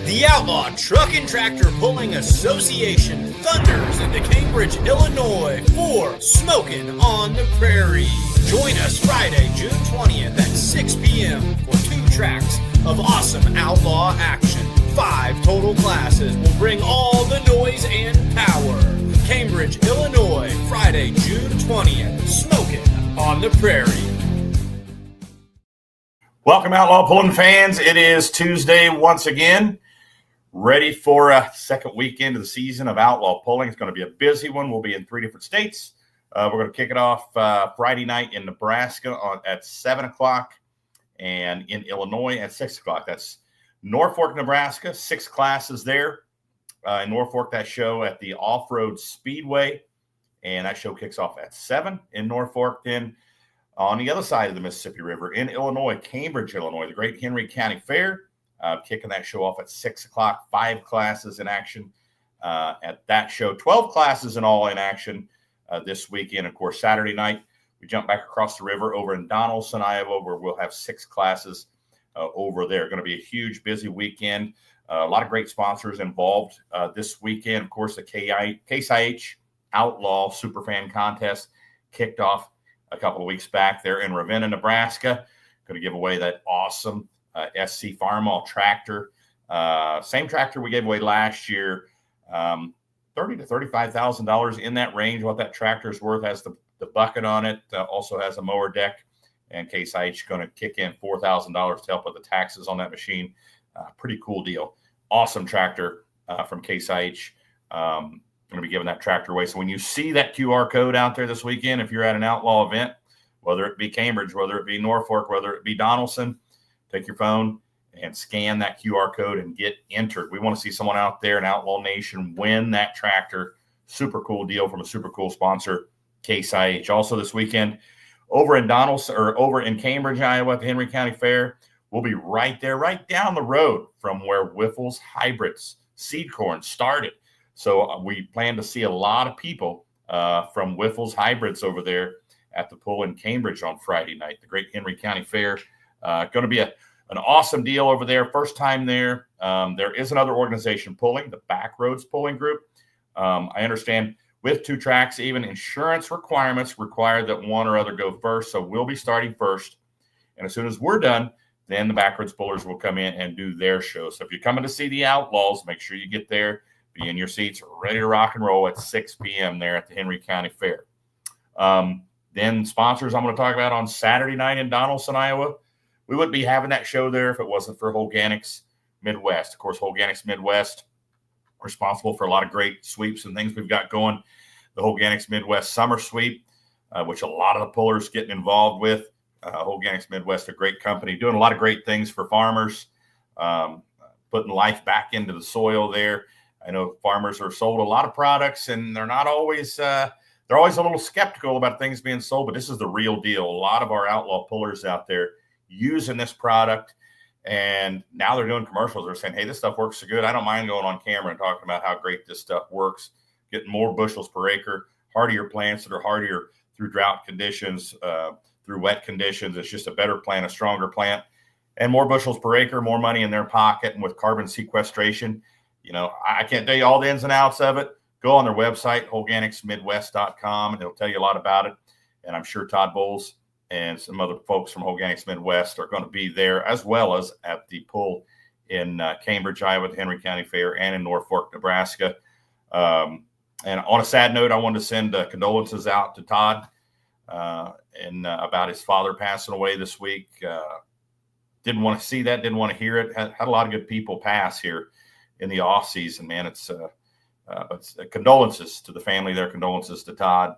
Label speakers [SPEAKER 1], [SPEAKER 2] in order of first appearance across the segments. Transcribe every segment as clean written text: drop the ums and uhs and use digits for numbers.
[SPEAKER 1] The Outlaw Truck and Tractor Pulling Association thunders into Cambridge, Illinois for Smokin' on the Prairie. Join us Friday, June 20th at 6 p.m. for 2 tracks of awesome outlaw action. 5 total classes will bring all the noise and power. Cambridge, Illinois, Friday, June 20th. Smokin' on the Prairie.
[SPEAKER 2] Welcome, Outlaw Pulling fans. It is Tuesday once again. Ready for a second weekend of the season of Outlaw Pulling. It's going to be a busy one. We'll be in 3 different states. We're going to kick it off Friday night in Nebraska at 7 o'clock and in Illinois at 6 o'clock. That's Norfolk, Nebraska, 6 classes there. In Norfolk, that show at the Off-Road Speedway, and that show kicks off at 7 in Norfolk. Then on the other side of the Mississippi River in Illinois, Cambridge, Illinois, the Great Henry County Fair. Kicking that show off at 6 o'clock, 5 classes in action at that show, 12 classes in all in action this weekend. Of course, Saturday night, we jump back across the river over in Donnelson, Iowa, where we'll have 6 classes over there. Going to be a huge, busy weekend. A lot of great sponsors involved this weekend. Of course, the Case IH Outlaw Superfan Contest kicked off a couple of weeks back there in Ravena, Nebraska. Going to give away that awesome SC Farmall tractor, same tractor we gave away last year, $30,000 to $35,000 in that range. What that tractor is worth, has the bucket on it, also has a mower deck, and Case IH is going to kick in $4,000 to help with the taxes on that machine. Pretty cool deal. Awesome tractor from Case IH. Going to be giving that tractor away. So when you see that QR code out there this weekend, if you're at an Outlaw event, whether it be Cambridge, whether it be Norfolk, whether it be Donnelson, take your phone and scan that QR code and get entered. We want to see someone out there in Outlaw Nation win that tractor. Super cool deal from a super cool sponsor, Case IH. Also this weekend, over in Donnelson or over in Cambridge, Iowa, at the Henry County Fair, we'll be right there, right down the road from where Whiffle's Hybrids seed corn started. So we plan to see a lot of people from Whiffle's Hybrids over there at the pull in Cambridge on Friday night, the Great Henry County Fair. Going to be an awesome deal over there. First time there. There is another organization pulling, the Backroads Pulling Group. I understand with 2 tracks, even insurance requirements require that one or other go first. So we'll be starting first. And as soon as we're done, then the Backroads Pullers will come in and do their show. So if you're coming to see the Outlaws, make sure you get there, be in your seats, ready to rock and roll at 6 p.m. there at the Henry County Fair. Then sponsors I'm going to talk about on Saturday night in Donnelson, Iowa. We wouldn't be having that show there if it wasn't for Organics Midwest. Of course, Organics Midwest responsible for a lot of great sweeps and things we've got going. The Organics Midwest Summer Sweep, which a lot of the pullers getting involved with. Organics Midwest, a great company, doing a lot of great things for farmers, putting life back into the soil there. I know farmers are sold a lot of products, and they're not always they're always a little skeptical about things being sold, but this is the real deal. A lot of our outlaw pullers out there using this product, and now they're doing commercials. They're saying, hey, this stuff works so good, I don't mind going on camera and talking about how great this stuff works, getting more bushels per acre, hardier plants that are hardier through drought conditions, through wet conditions. It's just a better plant, a stronger plant, and more bushels per acre, more money in their pocket. And with carbon sequestration, I can't tell you all the ins and outs of it. Go on their website, organicsmidwest.com, and it'll tell you a lot about it. And I'm sure Todd Bowles and some other folks from Organics Midwest are going to be there, as well as at the pull in Cambridge, Iowa, the Henry County Fair, and in Norfolk, Nebraska. And on a sad note, I wanted to send condolences out to Todd and about his father passing away this week. Didn't want to see that, didn't want to hear it. Had a lot of good people pass here in the off season, man. It's condolences to the family there, condolences to Todd.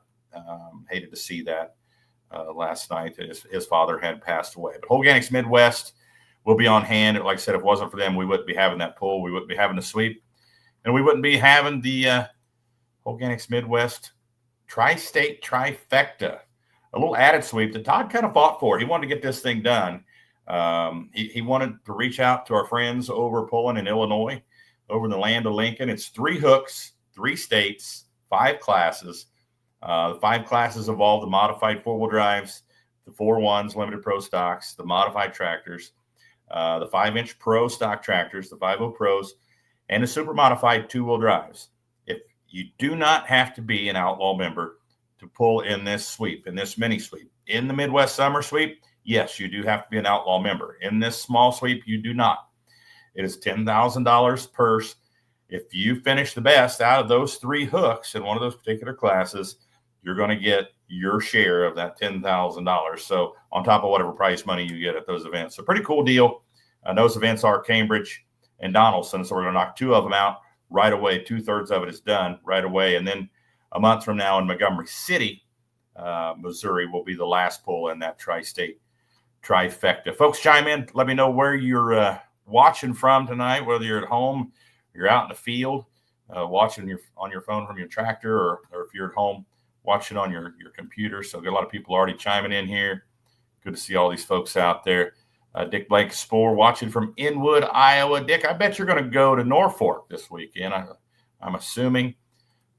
[SPEAKER 2] Hated to see that. Last night, his father had passed away. But Organics Midwest will be on hand. Like I said, if it wasn't for them, we wouldn't be having that pull. We wouldn't be having the sweep. And we wouldn't be having the Organics Midwest Tri-State Trifecta, a little added sweep that Todd kind of fought for. He wanted to get this thing done. He wanted to reach out to our friends over pulling in Illinois, over in the land of Lincoln. It's 3 hooks, 3 states, 5 classes. The 5 classes involve the modified 4-wheel drives, the 4-1s, limited pro stocks, the modified tractors, the 5-inch Pro stock tractors, the 5.0 Pros, and the super modified 2-wheel drives. If you do not have to be an Outlaw member to pull in this sweep, in this mini sweep. In the Midwest Summer Sweep, yes, you do have to be an Outlaw member. In this small sweep, you do not. It is $10,000 purse. If you finish the best out of those 3 hooks in one of those particular classes, you're going to get your share of that $10,000. So on top of whatever prize money you get at those events. So pretty cool deal. Those events are Cambridge and Donnelson. So we're going to knock 2 of them out right away. 2/3 of it is done right away. And then a month from now in Montgomery City, Missouri will be the last pull in that tri-state trifecta. Folks, chime in. Let me know where you're watching from tonight, whether you're at home, you're out in the field, watching on your phone from your tractor, or if you're at home watching on your computer. So got a lot of people already chiming in here. Good to see all these folks out there. Dick Blake Spore watching from Inwood, Iowa. Dick, I bet you're going to go to Norfolk this weekend. I'm assuming.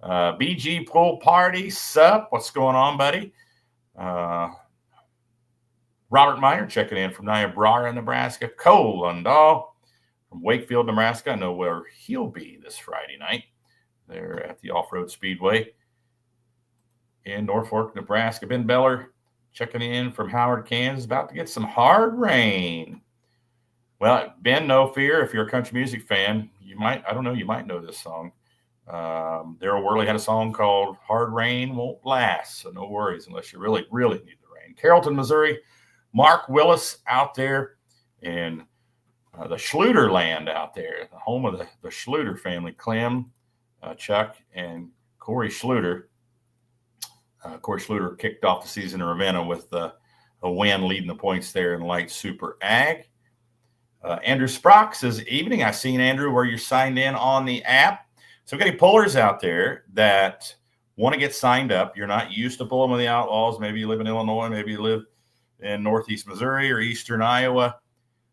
[SPEAKER 2] BG Pool Party, sup? What's going on, buddy? Robert Meyer checking in from Niobrara, Nebraska. Cole Lundahl from Wakefield, Nebraska. I know where he'll be this Friday night. They're at the Off-Road Speedway in Norfolk, Nebraska. Ben Beller checking in from Howard, Kansas. About to get some hard rain. Well, Ben, no fear. If you're a country music fan, you might know this song. Daryl Worley had a song called Hard Rain Won't Last, so no worries unless you really, really need the rain. Carrollton, Missouri, Mark Willis out there in the Schluter land out there, the home of the Schluter family, Clem, Chuck, and Corey Schluter. Corey Schluter kicked off the season in Ravena with a win leading the points there in light super ag. Andrew Sprock says, evening. I've seen, Andrew, where you're signed in on the app. So we've got any pullers out there that want to get signed up. You're not used to pulling with the Outlaws. Maybe you live in Illinois. Maybe you live in Northeast Missouri or Eastern Iowa.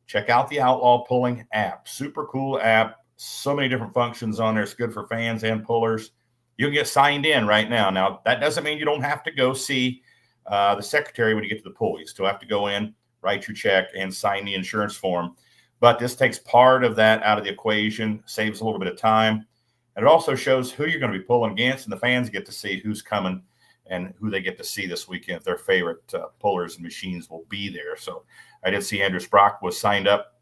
[SPEAKER 2] Check out the Outlaw Pulling app. Super cool app. So many different functions on there. It's good for fans and pullers. You can get signed in right now. Now, that doesn't mean you don't have to go see the secretary when you get to the pool. You still have to go in, write your check, and sign the insurance form. But this takes part of that out of the equation, saves a little bit of time. And it also shows who you're going to be pulling against, and the fans get to see who's coming and who they get to see this weekend. Their favorite pullers and machines will be there. So I did see Andrew Sprock was signed up.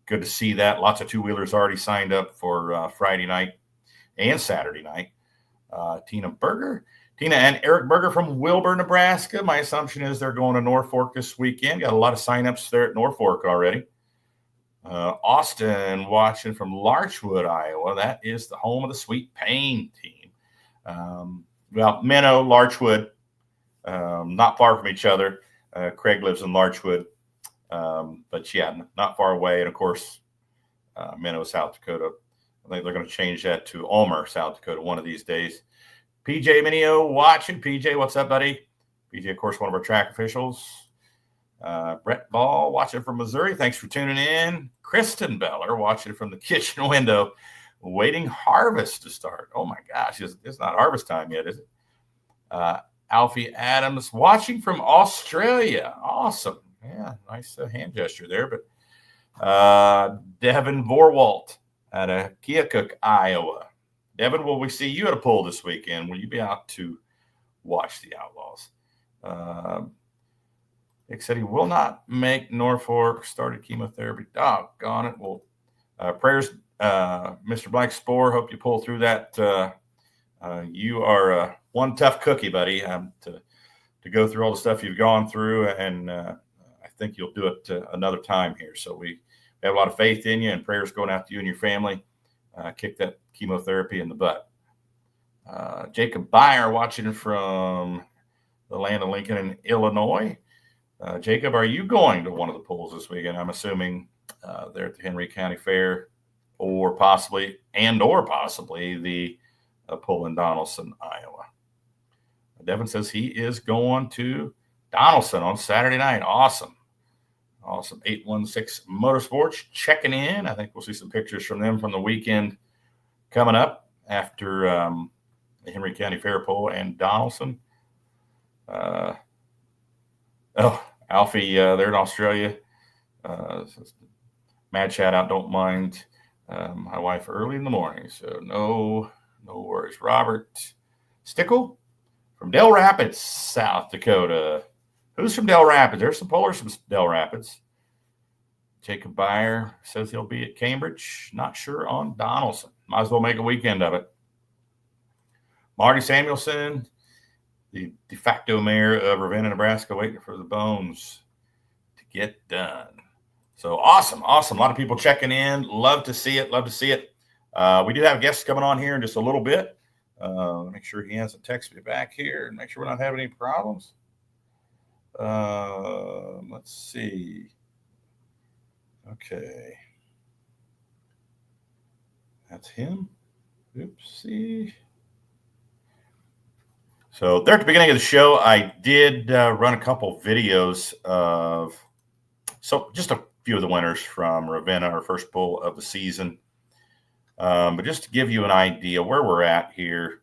[SPEAKER 2] Good to see that. Lots of two-wheelers already signed up for Friday night and Saturday night. Tina and Eric Berger from Wilbur, Nebraska. My assumption is they're going to Norfolk this weekend. Got a lot of signups there at Norfolk already. Austin watching from Larchwood, Iowa. That is the home of the Sweet Pain team. Minnow, Larchwood, not far from each other. Craig lives in Larchwood. But yeah, not far away. And of course, Minnow, South Dakota. I think they're going to change that to Ulmer, South Dakota, one of these days. PJ Minio watching. PJ, what's up, buddy? PJ, of course, one of our track officials. Brett Ball watching from Missouri. Thanks for tuning in. Kristen Beller watching from the kitchen window, waiting harvest to start. Oh, my gosh. It's not harvest time yet, is it? Alfie Adams watching from Australia. Awesome. Yeah, nice hand gesture there. But Devin Vorwalt out of Keokuk, Iowa. Devin, will we see you at a pull this weekend? Will you be out to watch the Outlaws? Nick said he will not make Norfolk. Started chemotherapy. Doggone it. Well, prayers, Mr. Black Spore. Hope you pull through that. You are one tough cookie, buddy, to go through all the stuff you've gone through, and I think you'll do it another time here. So we have a lot of faith in you, and prayers going out to you and your family. Kick that chemotherapy in the butt. Jacob Byer watching from the land of Lincoln in Illinois. Jacob, are you going to one of the pools this weekend? I'm assuming they're at the Henry County Fair or possibly the pull in Donnelson, Iowa. Devin says he is going to Donnelson on Saturday night. Awesome. 816 Motorsports checking in. I think we'll see some pictures from them from the weekend coming up after the Henry County Fair Pull and Donaldson. Alfie, they're in Australia. Mad shout out, don't mind my wife early in the morning, so no worries. Robert Stickle from Del Rapids, South Dakota. Who's from Del Rapids? There's some pullers from Del Rapids. Jacob Beyer says he'll be at Cambridge. Not sure on Donnelson. Might as well make a weekend of it. Marty Samuelson, the de facto mayor of Ravena, Nebraska, waiting for the bones to get done. So awesome. A lot of people checking in. Love to see it. We do have guests coming on here in just a little bit. Make sure he hasn't texted me back here and make sure we're not having any problems. Let's see. Okay. That's him. Oopsie. So there at the beginning of the show, I did run a couple videos of just a few of the winners from Ravena, our first pull of the season. But just to give you an idea where we're at here,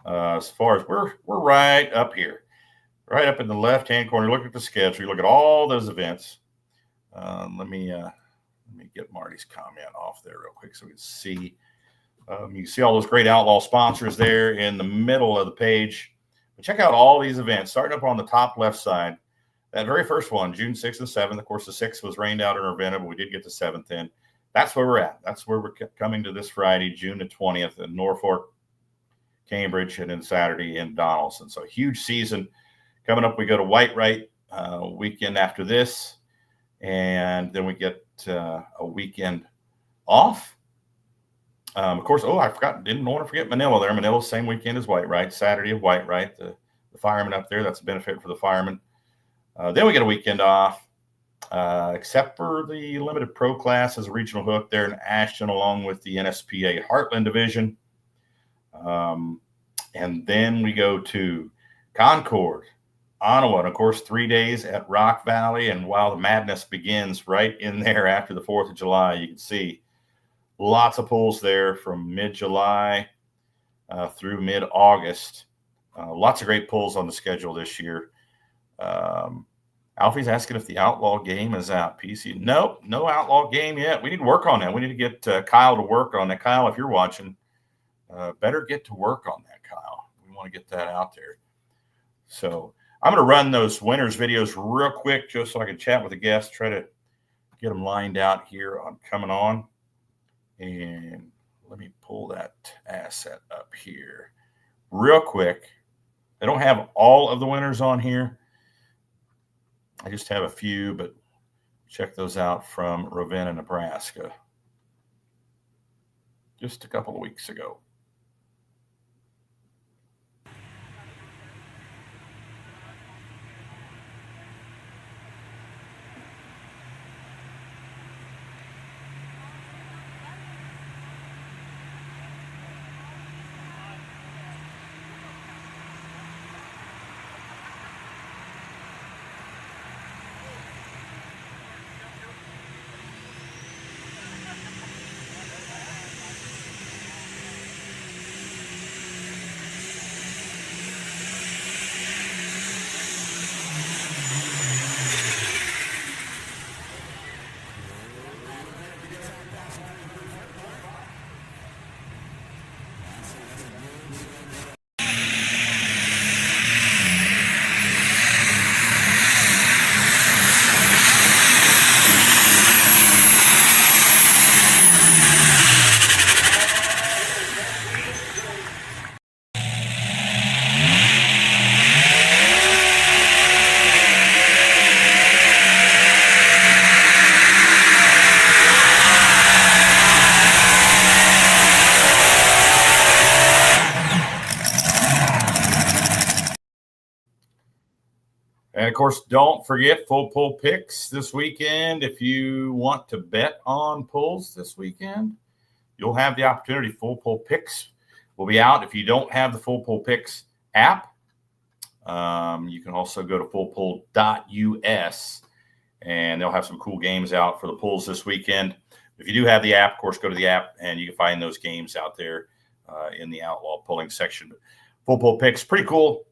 [SPEAKER 2] as far as we're right up here, right up in the left-hand corner. Look at the schedule. You look at all those events. Let me get Marty's comment off there real quick so we can see. You can see all those great Outlaw sponsors there in the middle of the page. But check out all these events, starting up on the top left side. That very first one, June 6th and 7th. Of course, the 6th was rained out in Ravena, but we did get the 7th in. That's where we're at. That's where we're coming to this Friday, June the 20th in Norfolk, Cambridge, and then Saturday in Donnelson. So a huge season coming up. We go to Whitewright weekend after this, and then we get a weekend off. Of course, didn't want to forget Manila there. Manila's same weekend as Whitewright, Saturday of Whitewright, the firemen up there. That's a benefit for the firemen. Then we get a weekend off, except for the limited pro class as a regional hook there in Ashton, along with the NSPA Heartland division. And then we go to Concord, Ottawa, and of course 3 days at Rock Valley. And while the madness begins right in there after the 4th of July, you can see lots of pulls there from mid-July through mid-August. Lots of great pulls on the schedule this year. Alfie's asking if the Outlaw game is out. PC, nope, no Outlaw game yet. We need to work on that. We need to get Kyle to work on that. Kyle, if you're watching, better get to work on that, Kyle. We want to get that out there. So I'm going to run those winners videos real quick just so I can chat with the guests, try to get them lined out here on coming on. And let me pull that asset up here real quick. I don't have all of the winners on here. I just have a few, but check those out from Ravena, Nebraska, just a couple of weeks ago. And, of course, don't forget full pull picks this weekend. If you want to bet on pulls this weekend, you'll have the opportunity. Full pull picks will be out. If you don't have the full pull picks app, you can also go to fullpull.us, and they'll have some cool games out for the pulls this weekend. If you do have the app, of course, go to the app, and you can find those games out there in the Outlaw pulling section. But full pull picks, pretty cool.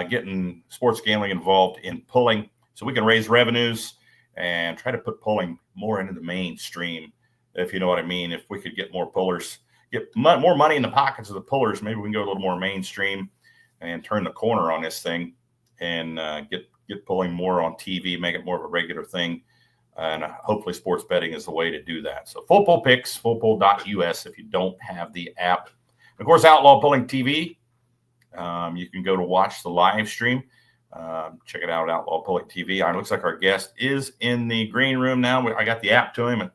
[SPEAKER 2] Getting sports gambling involved in pulling so we can raise revenues and try to put pulling more into the mainstream, if you know what I mean. If we could get more pullers, get more money in the pockets of the pullers, maybe we can go a little more mainstream and turn the corner on this thing and get pulling more on TV, make it more of a regular thing. And hopefully sports betting is the way to do that. So Full Pull Picks, fullpull.us if you don't have the app. Of course, Outlaw Pulling TV. You can go to watch the live stream. Check it out, Outlaw Pulling TV. It looks like our guest is in the green room now. I got the app to him, and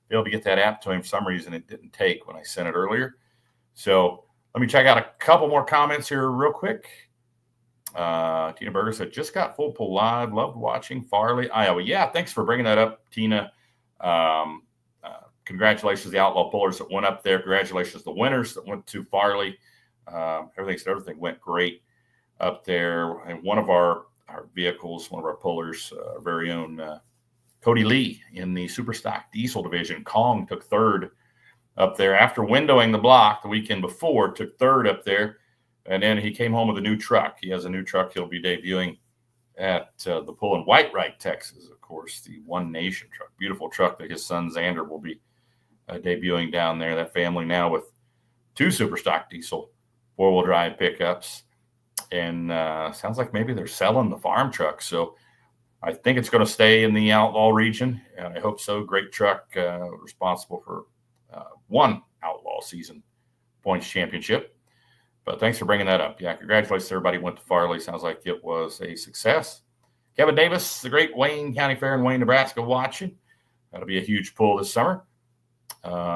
[SPEAKER 2] be able to get that app to him. For some reason, it didn't take when I sent it earlier. So let me check out a couple more comments here real quick. Tina Berger said, just got Full Pull Live. Loved watching Farley, Iowa. Yeah, thanks for bringing that up, Tina. Congratulations to the Outlaw Pullers that went up there. Congratulations to the winners that went to Farley. Everything went great up there. And one of our vehicles, one of our pullers, our very own Cody Lee in the Superstock Diesel division, Kong, took third up there after windowing the block the weekend before, took third up there. And then he came home with a new truck. He has a new truck he'll be debuting at the pull in Whitewright, Texas, of course, the One Nation truck. Beautiful truck that his son Xander will be debuting down there. That family now with 2 Superstock Diesel 4-wheel drive pickups. And sounds like maybe they're selling the farm truck. So I think it's going to stay in the Outlaw region. And I hope so. Great truck, responsible for one Outlaw season points championship. But thanks for bringing that up. Yeah, congratulations to everybody who went to Farley. Sounds like it was a success. Kevin Davis, the great Wayne County Fair in Wayne, Nebraska, watching. That'll be a huge pull this summer.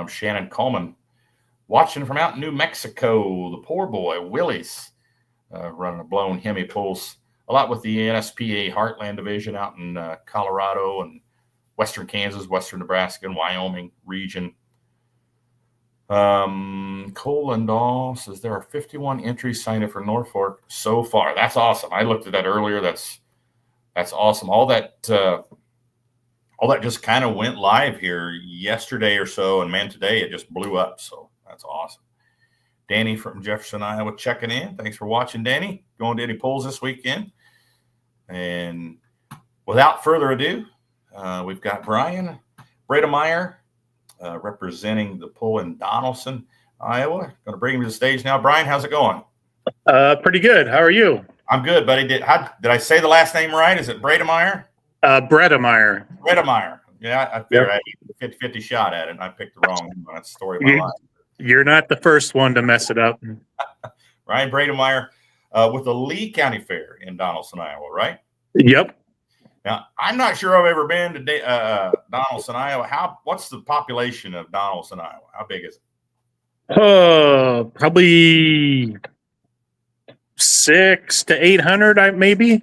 [SPEAKER 2] Shannon Coleman watching from out in New Mexico. The poor boy, Willie's, running a blown Hemi pulls a lot with the NSPA Heartland division out in Colorado and western Kansas, western Nebraska, and Wyoming region. Colendahl says there are 51 entries signed up for Norfolk so far. That's awesome. I looked at that earlier. That's awesome. All that just kind of went live here yesterday or so, and man, today it just blew up. So that's awesome. Danny from Jefferson, Iowa, checking in. Thanks for watching, Danny. Going to any polls this weekend? And without further ado, we've got Bryan Bredemeyer representing the poll in Donnelson, Iowa. Going to bring him to the stage now. Bryan, how's it going?
[SPEAKER 3] Pretty good. How are you?
[SPEAKER 2] I'm good, buddy. Did I say the last name right? Is it Bredemeyer?
[SPEAKER 3] Bredemeyer.
[SPEAKER 2] Bredemeyer. Yeah, I figured I had a 50-50 shot at it, and I picked the wrong one. That's the story of my life.
[SPEAKER 3] You're not the first one to mess it up.
[SPEAKER 2] Bryan Bredemeyer with the Lee County Fair in Donnelson, Iowa, right?
[SPEAKER 3] Yep.
[SPEAKER 2] Now, I'm not sure I've ever been to Donnelson, Iowa. What's the population of Donnelson, Iowa? How big is it?
[SPEAKER 3] Probably 600 to 800, maybe.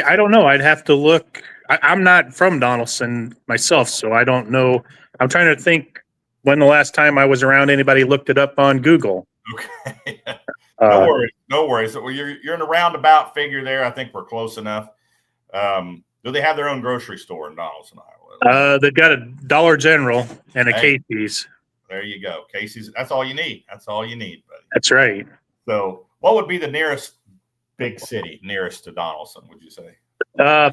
[SPEAKER 3] I don't know. I'd have to look. I'm not from Donnelson myself, so I don't know. I'm trying to think when the last time I was around anybody looked it up on Google.
[SPEAKER 2] Okay. No worries. Well, you're in a roundabout figure there. I think we're close enough. Do they have their own grocery store in Donnelson, Iowa?
[SPEAKER 3] They've got a Dollar General and a Casey's.
[SPEAKER 2] There you go. Casey's. That's all you need. That's all you need, buddy.
[SPEAKER 3] That's right.
[SPEAKER 2] So what would be the nearest big city nearest to Donnelson, would you say?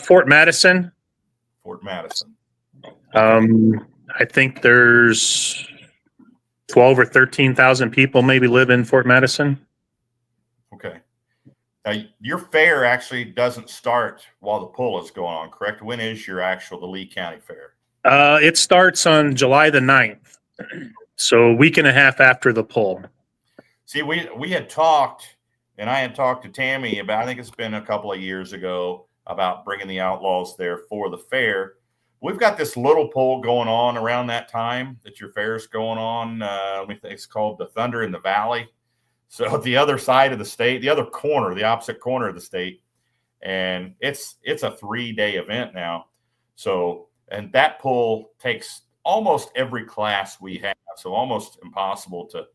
[SPEAKER 3] Fort Madison.
[SPEAKER 2] Fort Madison.
[SPEAKER 3] I think there's 12 or 13,000 people maybe live in Fort Madison.
[SPEAKER 2] Okay. Now, your fair actually doesn't start while the pull is going on, correct? When is the Lee County Fair?
[SPEAKER 3] It starts on July the 9th, so a week and a half after the pull.
[SPEAKER 2] See, we had talked, and I had talked to Tammy about, I think it's been a couple of years ago, about bringing the Outlaws there for the fair. We've got this little pull going on around that time that your fair's going on. Let me think, it's called the Thunder in the Valley. So the other side of the state, the other corner, the opposite corner of the state, and it's a 3-day event now. So, and that pull takes almost every class we have, so almost impossible to.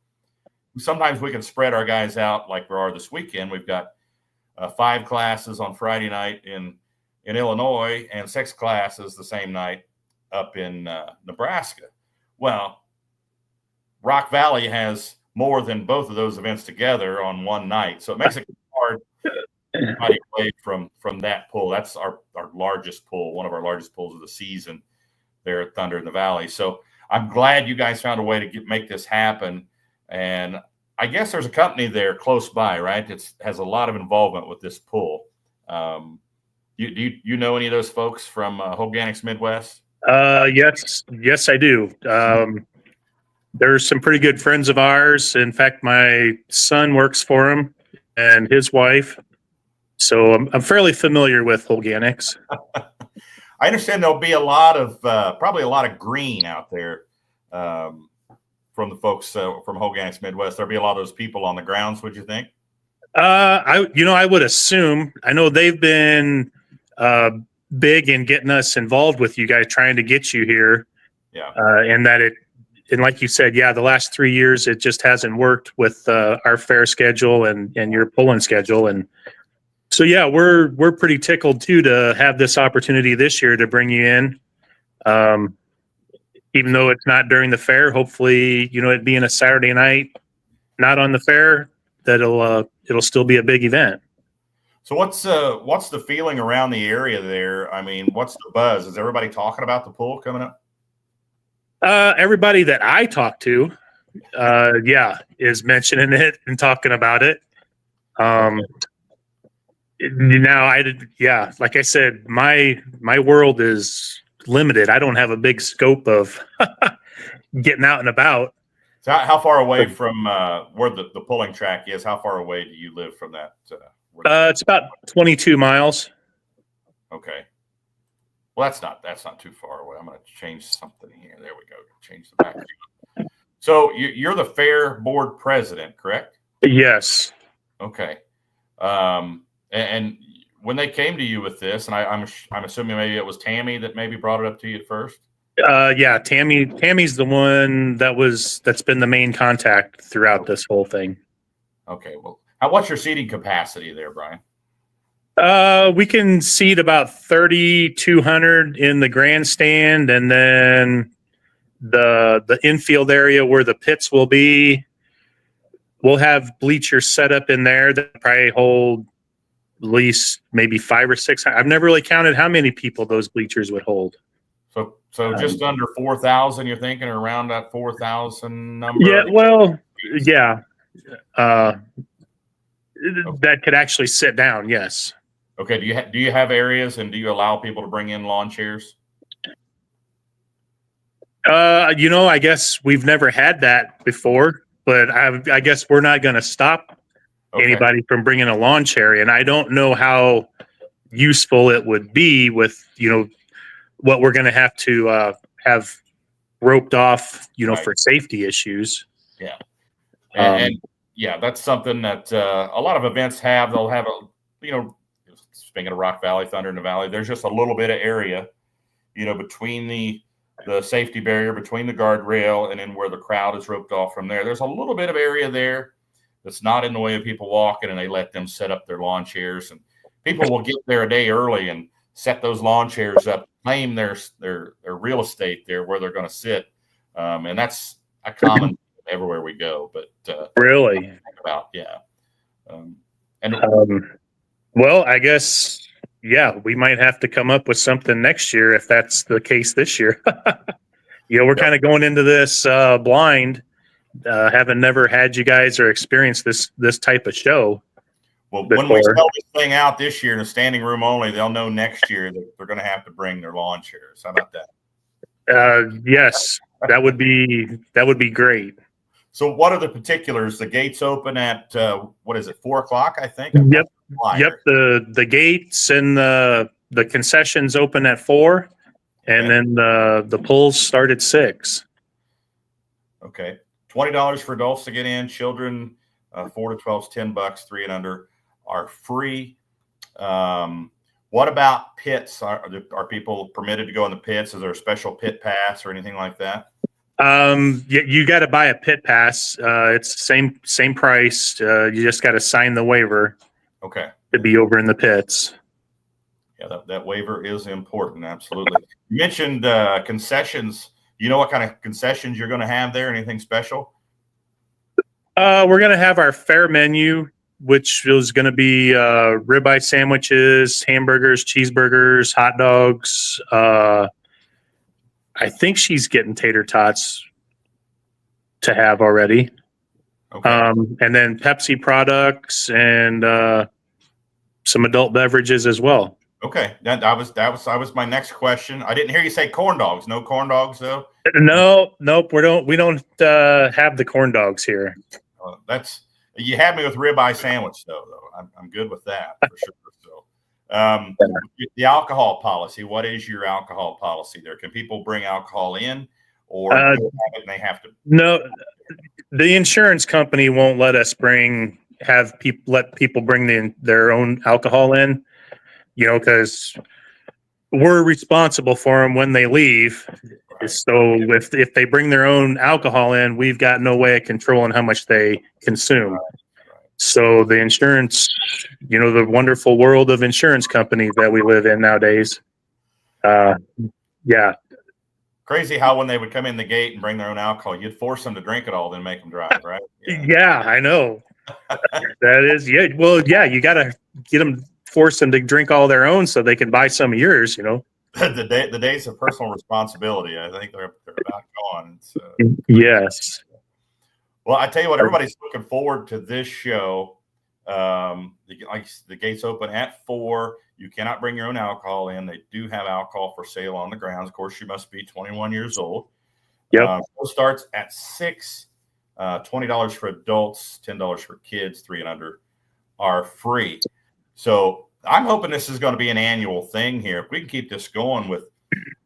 [SPEAKER 2] Sometimes we can spread our guys out like we are this weekend. We've got 5 classes on Friday night in Illinois and 6 classes the same night up in Nebraska. Well, Rock Valley has more than both of those events together on one night. So it makes it hard anybody away from that pull. That's our largest pull, one of our largest pulls of the season there at Thunder in the Valley. So I'm glad you guys found a way to make this happen. And I guess there's a company there close by, right? It has a lot of involvement with this pull. You know any of those folks from Organics Midwest?
[SPEAKER 3] Yes, I do. There's some pretty good friends of ours. In fact, my son works for him and his wife. So I'm fairly familiar with Organics.
[SPEAKER 2] I understand there'll be a lot of probably a lot of green out there from the folks from Organics Midwest. There'll be a lot of those people on the grounds. Would you think?
[SPEAKER 3] I would assume. I know they've been big in getting us involved with you guys, trying to get you here.
[SPEAKER 2] Yeah.
[SPEAKER 3] And like you said, the last 3 years it just hasn't worked with our fair schedule and your pulling schedule, and so we're pretty tickled too to have this opportunity this year to bring you in. Even though it's not during the fair, hopefully it being a Saturday night, not on the fair, that it'll still be a big event.
[SPEAKER 2] So what's the feeling around the area there? I mean, what's the buzz? Is everybody talking about the pull coming up?
[SPEAKER 3] Everybody that I talk to, is mentioning it and talking about it. Like I said, my world is limited. I don't have a big scope of getting out and about.
[SPEAKER 2] So how far away from where the pulling track is? How far away do you live from that?
[SPEAKER 3] It's about 22 miles.
[SPEAKER 2] Okay. Well, that's not too far away. I'm going to change something here. There we go. Change the back. So you're the fair board president, correct?
[SPEAKER 3] Yes.
[SPEAKER 2] Okay. And when they came to you with this, and I'm assuming maybe it was Tammy that maybe brought it up to you at first. Tammy's the one that's been the main contact throughout this whole thing. Okay. Well, what's your seating capacity there, Brian?
[SPEAKER 3] We can seat about 3,200 in the grandstand, and then the infield area where the pits will be, we'll have bleachers set up in there that probably hold at least maybe 5 or 6. I've never really counted how many people those bleachers would hold.
[SPEAKER 2] So just under 4,000, you're thinking, or around that 4,000 number?
[SPEAKER 3] Yeah, well, yeah. That could actually sit down, yes.
[SPEAKER 2] Okay. Do you have areas, and do you allow people to bring in lawn chairs?
[SPEAKER 3] I guess we've never had that before, but I guess we're not going to stop anybody from bringing a lawn chair. And I don't know how useful it would be with, what we're going to have roped off,
[SPEAKER 2] right,
[SPEAKER 3] for safety issues.
[SPEAKER 2] Yeah. And that's something that a lot of events have. They'll have speaking of Rock Valley, Thunder in the Valley, there's just a little bit of area, between the safety barrier, between the guardrail, and then where the crowd is roped off from there. There's a little bit of area there that's not in the way of people walking, and they let them set up their lawn chairs. And people will get there a day early and set those lawn chairs up, claim their real estate there where they're going to sit. And that's a common everywhere we go. But
[SPEAKER 3] really? Well, I guess, we might have to come up with something next year if that's the case this year. We're kind of going into this blind, having never had you guys or experienced this type of show.
[SPEAKER 2] Well, when we sell this thing out this year in a standing room only, they'll know next year that they're going to have to bring their lawn chairs. How about that?
[SPEAKER 3] Yes, that would be great.
[SPEAKER 2] So what are the particulars? The gates open at 4:00, I think?
[SPEAKER 3] Yep. The gates and the concessions open at 4:00, and then the pulls start at 6:00.
[SPEAKER 2] Okay. $20 for adults to get in. Children 4 to 12 is $10. 3 and under are free. What about pits? Are people permitted to go in the pits? Is there a special pit pass or anything like that?
[SPEAKER 3] You got to buy a pit pass. It's the same price. You just got to sign the waiver.
[SPEAKER 2] Okay.
[SPEAKER 3] To be over in the pits.
[SPEAKER 2] Yeah, that waiver is important. Absolutely. You mentioned concessions. You know what kind of concessions you're going to have there? Anything special?
[SPEAKER 3] We're going to have our fair menu which was going to be ribeye sandwiches, hamburgers, cheeseburgers, hot dogs. I think she's getting tater tots to have already.
[SPEAKER 2] Okay.
[SPEAKER 3] And then Pepsi products and some adult beverages as well.
[SPEAKER 2] Okay. That was my next question. I didn't hear you say corn dogs. No corn dogs though.
[SPEAKER 3] No, nope. We don't have the corn dogs here.
[SPEAKER 2] You had me with ribeye sandwich though. I'm good with that for sure. So, the alcohol policy. What is your alcohol policy there? Can people bring alcohol in, or do they have it and they have to?
[SPEAKER 3] No, the insurance company won't let us let people bring their own alcohol in. Because we're responsible for them when they leave. Right. So if they bring their own alcohol in, we've got no way of controlling how much they consume. Right. So the insurance, the wonderful world of insurance companies that we live in nowadays. Yeah.
[SPEAKER 2] Crazy how when they would come in the gate and bring their own alcohol, you'd force them to drink it all, then make them drive, right?
[SPEAKER 3] Yeah, I know. That is, yeah. Well, yeah, you got to force them to drink all their own so they can buy some of yours,
[SPEAKER 2] The days of personal responsibility, I think they're about gone. So.
[SPEAKER 3] Yes.
[SPEAKER 2] Well, I tell you what, everybody's looking forward to this show. The gates open at 4. You cannot bring your own alcohol in. They do have alcohol for sale on the grounds. Of course, you must be 21 years old.
[SPEAKER 3] Yep.
[SPEAKER 2] Show starts at 6. $20 for adults, $10 for kids. 3 and under are free. So I'm hoping this is going to be an annual thing here. If we can keep this going with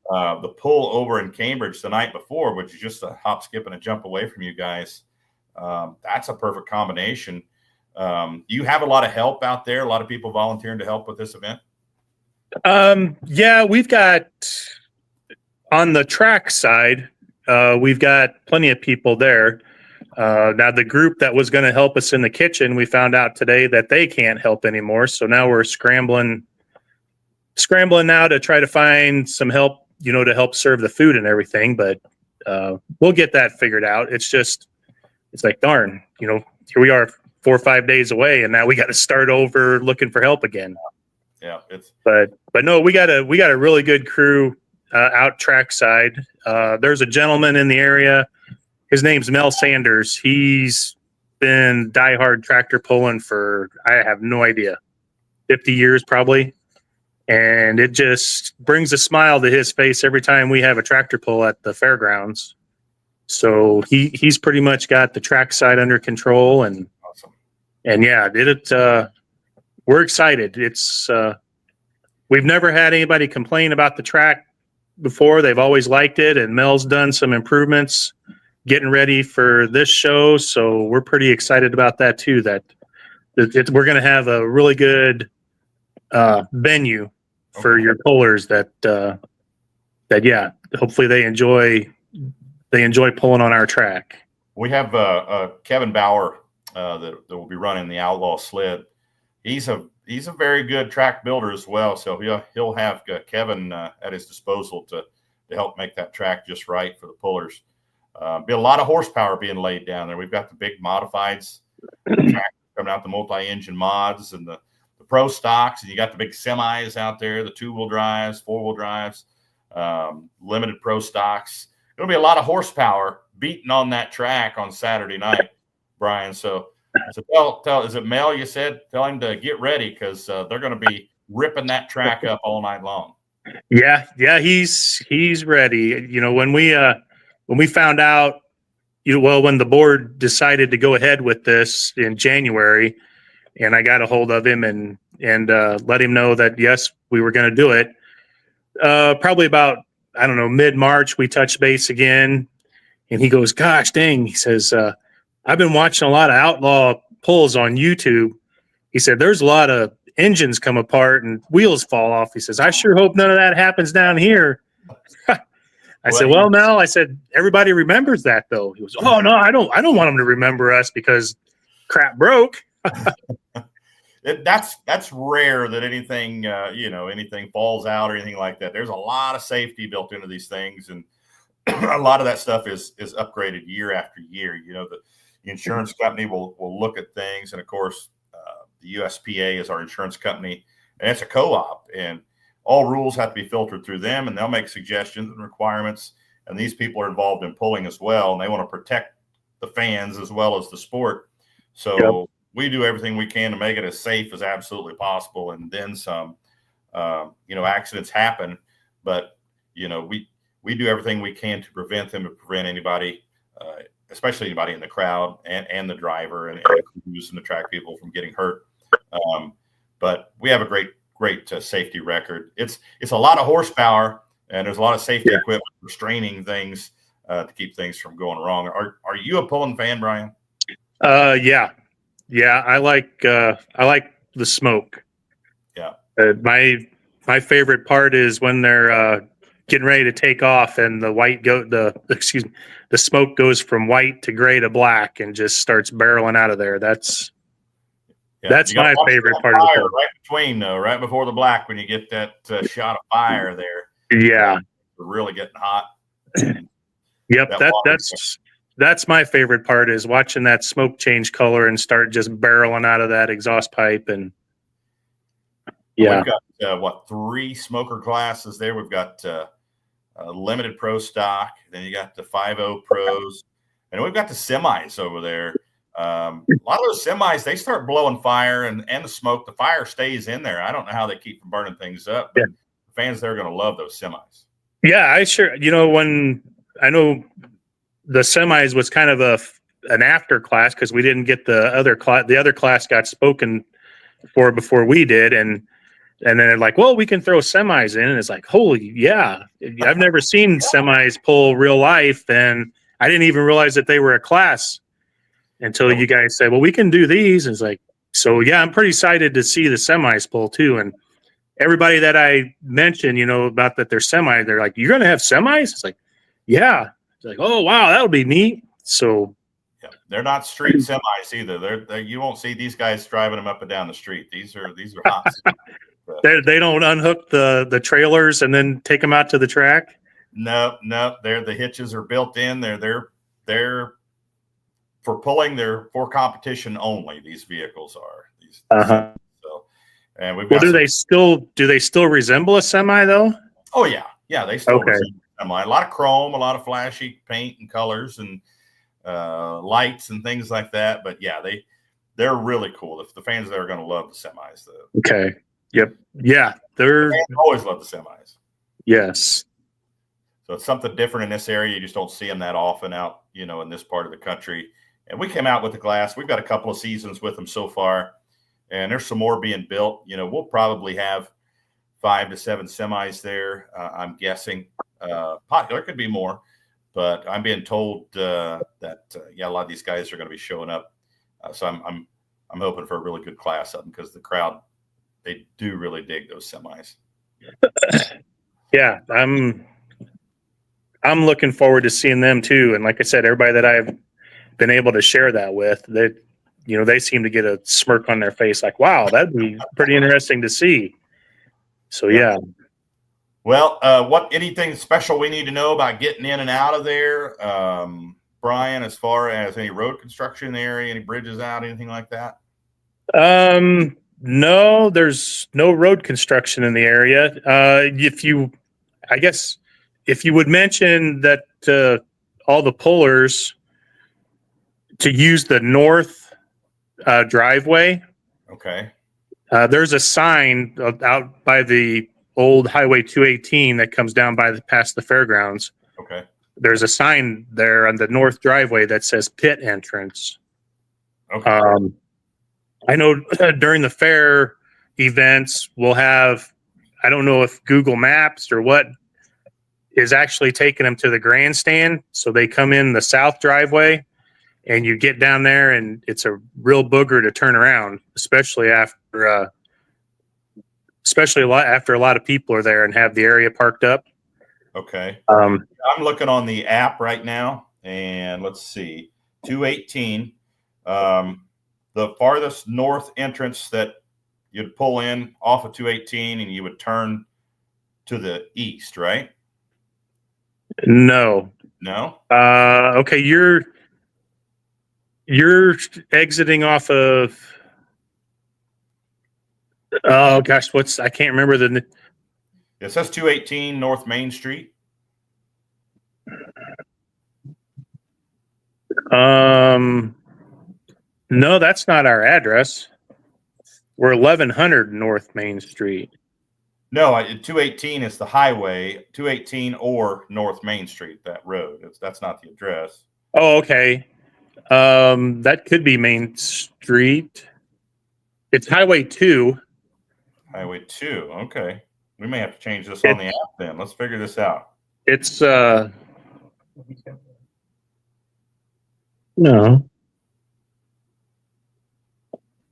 [SPEAKER 2] the pull over in Cambridge the night before, which is just a hop, skip, and a jump away from you guys, that's a perfect combination. You have a lot of help out there, a lot of people volunteering to help with this event.
[SPEAKER 3] Yeah, we've got on the track side, we've got plenty of people there. Now the group that was going to help us in the kitchen, we found out today that they can't help anymore. So now we're scrambling now to try to find some help, to help serve the food and everything. But we'll get that figured out. It's like, darn, here we are 4 or 5 days away, and now we got to start over looking for help again.
[SPEAKER 2] Yeah,
[SPEAKER 3] but no, we got a really good crew out track side. There's a gentleman in the area. His name's Mel Sanders. He's been diehard tractor pulling for, I have no idea, 50 years probably. And it just brings a smile to his face every time we have a tractor pull at the fairgrounds. So he's pretty much got the track side under control. And
[SPEAKER 2] awesome.
[SPEAKER 3] And yeah, we're excited. We've never had anybody complain about the track before. They've always liked it. And Mel's done some improvements getting ready for this show, so we're pretty excited about that too. That we're going to have a really good venue for your pullers. That yeah, hopefully they enjoy pulling on our track.
[SPEAKER 2] We have Kevin Bauer that will be running the Outlaw sled. He's a very good track builder as well, so he'll have Kevin at his disposal to help make that track just right for the pullers. Be a lot of horsepower being laid down there. We've got the big modifieds coming out, the multi-engine mods and the pro stocks, and you got the big semis out there, the 2-wheel drives, 4-wheel drives, limited pro stocks. It'll be a lot of horsepower beating on that track on Saturday night, Brian. So tell is it Mel? You said tell him to get ready because they're going to be ripping that track up all night long.
[SPEAKER 3] Yeah, he's ready. When we found out, when the board decided to go ahead with this in January, and I got a hold of him and let him know that, yes, we were going to do it. Probably about, mid-March, we touched base again, and he goes, gosh, dang. He says, I've been watching a lot of outlaw pulls on YouTube. He said, there's a lot of engines come apart and wheels fall off. He says, I sure hope none of that happens down here. I said, well, Mel, I said, everybody remembers that though. He was, oh no, I don't want them to remember us because crap broke.
[SPEAKER 2] That's rare that anything, anything falls out or anything like that. There's a lot of safety built into these things. And a lot of that stuff is upgraded year after year. The insurance company will look at things. And of course, the USPA is our insurance company, and it's a co-op, and all rules have to be filtered through them, and they'll make suggestions and requirements. And these people are involved in pulling as well, and they want to protect the fans as well as the sport. So we do everything we can to make it as safe as absolutely possible, and then some. Accidents happen, but we do everything we can to prevent them, to prevent anybody, especially anybody in the crowd and the driver and crews and the track people from getting hurt. But we have a great safety record. It's a lot of horsepower, and there's a lot of safety equipment restraining things to keep things from going wrong. Are you a pulling fan, Bryan?
[SPEAKER 3] Yeah. I like the smoke.
[SPEAKER 2] Yeah.
[SPEAKER 3] My favorite part is when they're getting ready to take off, and the smoke goes from white to gray to black and just starts barreling out of there. That's my favorite part of the film.
[SPEAKER 2] Right between, though, right before the black, when you get that shot of fire there.
[SPEAKER 3] Yeah,
[SPEAKER 2] we're really getting hot.
[SPEAKER 3] Yep, that's my favorite part, is watching that smoke change color and start just barreling out of that exhaust pipe. And
[SPEAKER 2] we've got 3 smoker classes there. We've got limited pro stock, then you got the 5.0 pros, and we've got the semis over there. A lot of those semis, they start blowing fire, and the smoke, the fire stays in there. I don't know how they keep from burning things up, but the fans, they're going to love those semis.
[SPEAKER 3] Yeah, when I know the semis was kind of an after class, because we didn't get the other class. The other class got spoken for before we did, and then they're like, well, we can throw semis in, and it's like, holy yeah, I've never seen semis pull real life, and I didn't even realize that they were a class until you guys said, well, we can do these. And it's like, so yeah, I'm pretty excited to see the semis pull too. And everybody that I mentioned, about that they're semi, they're like, you're going to have semis? It's like, yeah. It's like, oh, wow, that'll be neat. So
[SPEAKER 2] they're not street semis either. They're you won't see these guys driving them up and down the street. These are hot semis.
[SPEAKER 3] They don't unhook the trailers and then take them out to the track?
[SPEAKER 2] No. The hitches are built in. They're for pulling. They're for competition only. These vehicles are. So, and we've got.
[SPEAKER 3] Do they still resemble a semi though?
[SPEAKER 2] Oh yeah. They still resemble a semi. A lot of chrome, a lot of flashy paint and colors and lights and things like that. But yeah, they're really cool. If the fans there are going to love the semis, though.
[SPEAKER 3] Okay. Yep. Yeah,
[SPEAKER 2] the fans always love the semis.
[SPEAKER 3] Yes.
[SPEAKER 2] So it's something different in this area. You just don't see them that often out, in this part of the country. And we came out with the glass. We've got a couple of seasons with them so far, and there's some more being built. We'll probably have 5 to 7 semis there. I'm guessing. There could be more, but I'm being told that a lot of these guys are going to be showing up. So I'm hoping for a really good class of them, because the crowd, they do really dig those semis.
[SPEAKER 3] Yeah, I'm looking forward to seeing them too. And like I said, everybody that I've been able to share that with, they seem to get a smirk on their face, like, wow, that'd be pretty interesting to see. So yeah.
[SPEAKER 2] Well, anything special we need to know about getting in and out of there, Bryan, as far as any road construction in the area, any bridges out, anything like that?
[SPEAKER 3] No, there's no road construction in the area. If you would mention that all the pullers to use the north driveway.
[SPEAKER 2] Okay.
[SPEAKER 3] There's a sign out by the old Highway 218 that comes down past the fairgrounds.
[SPEAKER 2] Okay.
[SPEAKER 3] There's a sign there on the north driveway that says pit entrance.
[SPEAKER 2] Okay.
[SPEAKER 3] I know during the fair events, we'll have, I don't know if Google Maps or what is actually taking them to the grandstand. So they come in the south driveway, and you get down there, and it's a real booger to turn around, especially after a lot of people are there and have the area parked up.
[SPEAKER 2] Okay. I'm looking on the app right now, and let's see, 218. The farthest north entrance that you'd pull in off of 218, and you would turn to the east, right?
[SPEAKER 3] No. Okay, you're exiting off of Oh gosh, I can't remember
[SPEAKER 2] It says 218 North Main Street.
[SPEAKER 3] No, that's not our address. We're 1100 North Main Street.
[SPEAKER 2] No, 218 is the highway, 218 or North Main Street, that road. That's not the address.
[SPEAKER 3] Oh, okay. That could be Main Street. It's Highway 2.
[SPEAKER 2] Highway 2. Okay. We may have to change this on the app then. Let's figure this out.
[SPEAKER 3] It's no.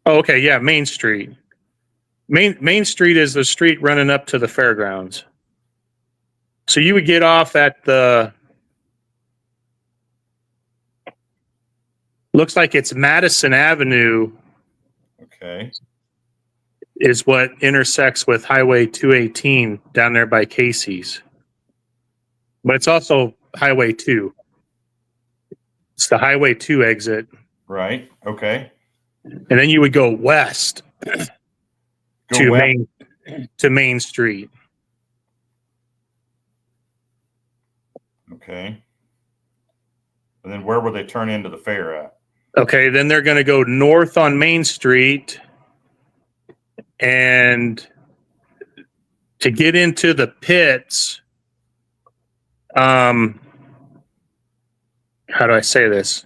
[SPEAKER 3] Oh, okay, yeah, Main Street. Main Street is the street running up to the fairgrounds. So you would get off at the looks like it's Madison Avenue
[SPEAKER 2] Okay.
[SPEAKER 3] is what intersects with Highway 218 down there by Casey's. But it's also Highway 2. It's the Highway 2 exit.
[SPEAKER 2] Right. Okay.
[SPEAKER 3] And then you would go west
[SPEAKER 2] Go west.
[SPEAKER 3] to Main Street.
[SPEAKER 2] Okay. And then where would they turn into the fair at?
[SPEAKER 3] Okay, then they're going to go north on Main Street, and to get into the pits, how do I say this?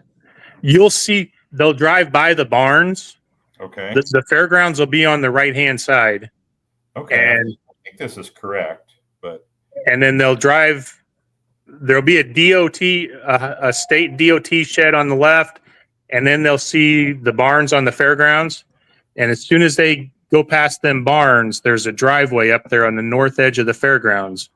[SPEAKER 3] You'll see they'll drive by the barns.
[SPEAKER 2] Okay.
[SPEAKER 3] The fairgrounds will be on the right-hand side.
[SPEAKER 2] Okay.
[SPEAKER 3] And
[SPEAKER 2] I think this is correct, but
[SPEAKER 3] then they'll drive. There'll be a DOT, a state DOT shed on the left, and then they'll see the barns on the fairgrounds. And as soon as they go past them barns, there's a driveway up there on the north edge of the fairgrounds.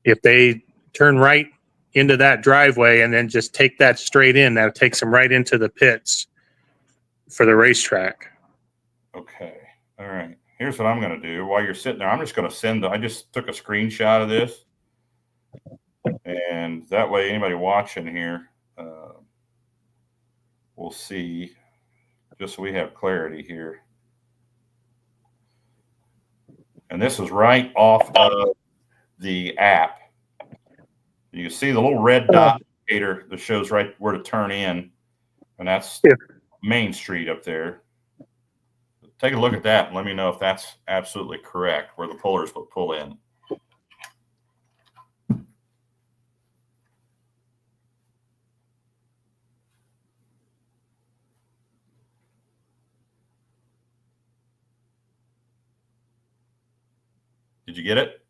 [SPEAKER 3] If they turn right into that driveway and then just take that straight in, that takes them right into the pits for the racetrack.
[SPEAKER 2] okay. All right. Here's what I'm going to do while you're sitting there. I'm just going to I just took a screenshot of this. And that way, anybody watching here will see, just so we have clarity here. And this is right off of the app. You can see the little red dot indicator that shows right where to turn in. And that's Main Street up there. Take a look at that and let me know if that's absolutely correct, where the pullers would pull in. Did you get it?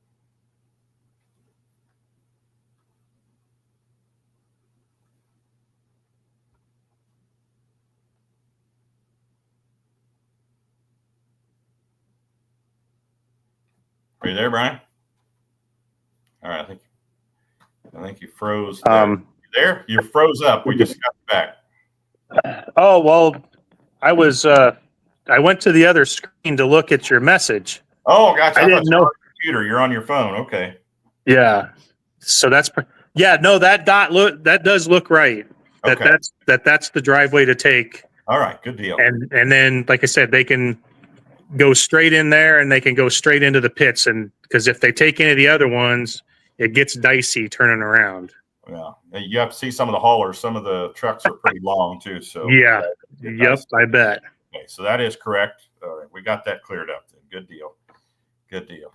[SPEAKER 2] Are you there, Brian? All right, I think you froze. You there? You froze up. We just got back.
[SPEAKER 3] Oh, well, I went to the other screen to look at your message.
[SPEAKER 2] Oh, gotcha.
[SPEAKER 3] I didn't know.
[SPEAKER 2] Computer, you're on your phone. Okay.
[SPEAKER 3] Yeah. So that does look right.
[SPEAKER 2] Okay.
[SPEAKER 3] That's the driveway to take.
[SPEAKER 2] All right, good deal.
[SPEAKER 3] And then, like I said, they can go straight in there and they can go straight into the pits. And because if they take any of the other ones, it gets dicey turning around.
[SPEAKER 2] Yeah. You have to see some of the haulers. Some of the trucks are pretty long too. So
[SPEAKER 3] yeah. Yep. I bet.
[SPEAKER 2] Okay. So that is correct. All right. We got that cleared up. Then. Good deal. Good deal.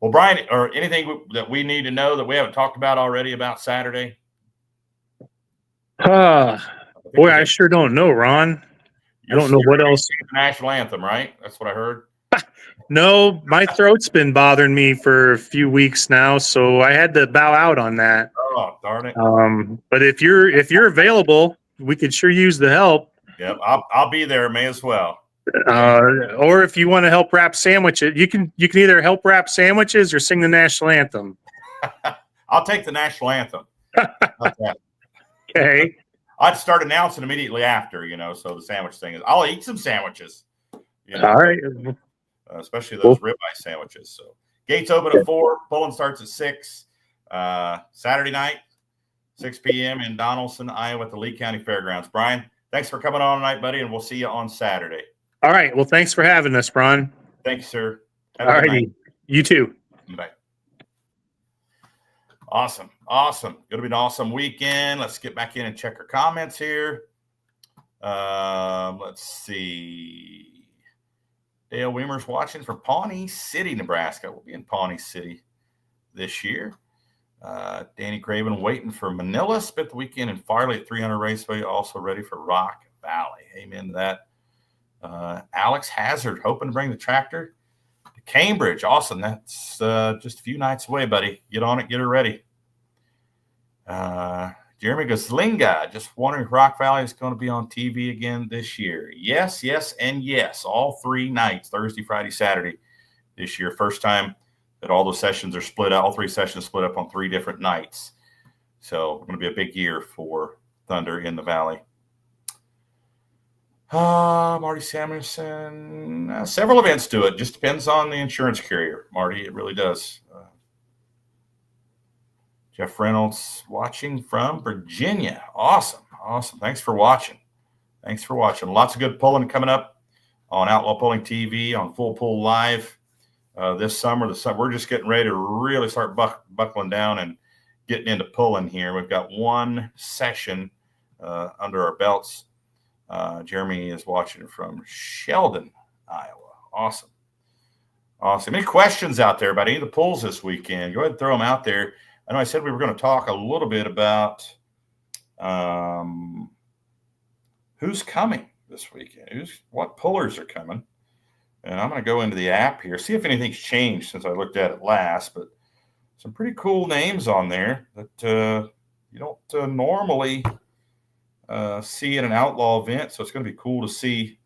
[SPEAKER 2] Well, Brian, or anything that we need to know that we haven't talked about already about Saturday?
[SPEAKER 3] Boy, I sure don't know, Ron. I don't know what else.
[SPEAKER 2] The national anthem, right? That's what I heard.
[SPEAKER 3] No, my throat's been bothering me for a few weeks now, so I had to bow out on that.
[SPEAKER 2] Oh, darn it.
[SPEAKER 3] But if you're available, we could sure use the help.
[SPEAKER 2] Yep, I'll be there. May as well.
[SPEAKER 3] Or if you want to help wrap sandwiches, you can either help wrap sandwiches or sing the national anthem.
[SPEAKER 2] I'll take the national anthem.
[SPEAKER 3] Okay.
[SPEAKER 2] I'd start announcing immediately after, so the sandwich thing is, I'll eat some sandwiches.
[SPEAKER 3] All right.
[SPEAKER 2] Especially those ribeye sandwiches. So gates open at 4, pulling starts at 6. Saturday night, 6 p.m. in Donnelson, Iowa at the Lee County Fairgrounds. Brian, thanks for coming on tonight, buddy, and we'll see you on Saturday.
[SPEAKER 3] All right. Well, thanks for having us, Brian.
[SPEAKER 2] Thanks, sir.
[SPEAKER 3] All righty. You too.
[SPEAKER 2] Bye. Awesome. Going to be an awesome weekend. Let's get back in and check our comments here. Let's see. Dale Weimer's watching from Pawnee City, Nebraska. We'll be in Pawnee City this year. Danny Craven waiting for Manila. Spent the weekend in Farley at 300 Raceway. Also ready for Rock Valley. Amen to that. Alex Hazard hoping to bring the tractor to Cambridge. Awesome. That's just a few nights away, buddy. Get on it. Get her ready. Jeremy Goslinga just wondering if Rock Valley is going to be on TV again this year. Yes, and yes. All 3 nights, Thursday, Friday, Saturday this year. First time that all those sessions are split out. All 3 sessions split up on 3 different nights. So it's going to be a big year for Thunder in the Valley. Marty Samuelson, several events do it. Just depends on the insurance carrier, Marty. It really does. Jeff Reynolds watching from Virginia. Awesome. Thanks for watching. Lots of good pulling coming up on Outlaw Pulling TV, on Full Pull Live this summer. We're just getting ready to really start buckling down and getting into pulling here. We've got 1 session under our belts. Jeremy is watching from Sheldon, Iowa. Awesome. Any questions out there about any of the pulls this weekend? Go ahead and throw them out there. I know I said we were going to talk a little bit about who's coming this weekend, what pullers are coming. And I'm going to go into the app here, see if anything's changed since I looked at it last. But some pretty cool names on there that you don't normally see at an Outlaw event. So it's going to be cool to see